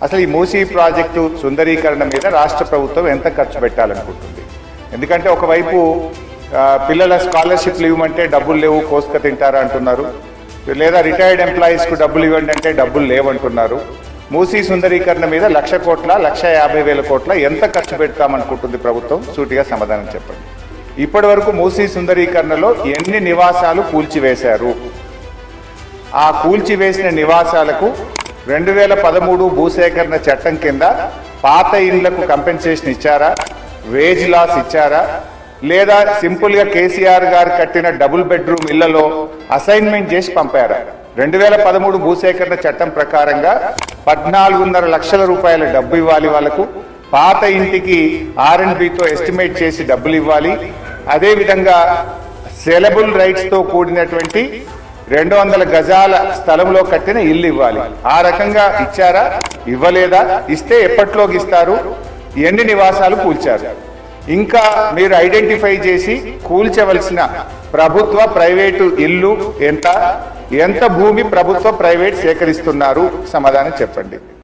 అసలు ఈ మూసీ ప్రాజెక్టు సుందరీకరణ మీద రాష్ట్ర ప్రభుత్వం ఎంత ఖర్చు పెట్టాలనుకుంటుంది? ఎందుకంటే ఒకవైపు పిల్లల స్కాలర్షిప్లు ఇవ్వమంటే డబ్బులు లేవు, కోసుక తింటారా అంటున్నారు, లేదా రిటైర్డ్ ఎంప్లాయీస్కు డబ్బులు ఇవ్వండి అంటే డబ్బులు లేవంటున్నారు. మూసీ సుందరీకరణ మీద 1,00,000 కోట్ల 1,50,000 కోట్ల ఎంత ఖర్చు పెడతామనుకుంటుంది ప్రభుత్వం? సూటిగా సమాధానం చెప్పండి. ఇప్పటి వరకు మూసీ సుందరీకరణలో ఎన్ని నివాసాలు కూల్చివేశారు? ఆ కూల్చివేసిన నివాసాలకు 2013 భూసేకరణ చట్టం కింద పాత ఇండ్లకు కంపెన్సేషన్ ఇచ్చారా? వేజ్ లాస్ ఇచ్చారా? లేదా సింపుల్గా కేసీఆర్ గారు కట్టిన డబుల్ బెడ్రూమ్ ఇళ్లలో అసైన్మెంట్ చేసి పంపారా? 2013 భూసేకరణ చట్టం ప్రకారంగా 14.5 లక్షల రూపాయల డబ్బు ఇవ్వాలి వాళ్ళకు. పాత ఇంటికి R&Bతో ఎస్టిమేట్ చేసి డబ్బులు ఇవ్వాలి. అదేవిధంగా సెలబుల్ రైట్స్తో కూడినటువంటి 200 గజాల స్థలంలో కట్టిన ఇల్లు ఇవ్వాలి. ఆ రకంగా ఇచ్చారా? ఇవ్వలేదా? ఇస్తే ఎప్పట్లోకి ఇస్తారు? ఎన్ని నివాసాలు కూల్చారు? ఇంకా మీరు ఐడెంటిఫై చేసి కూల్చవలసిన ప్రభుత్వ ప్రైవేటు ఇల్లు ఎంత భూమి ప్రభుత్వ ప్రైవేట్ సేకరిస్తున్నారు? సమాధానం చెప్పండి.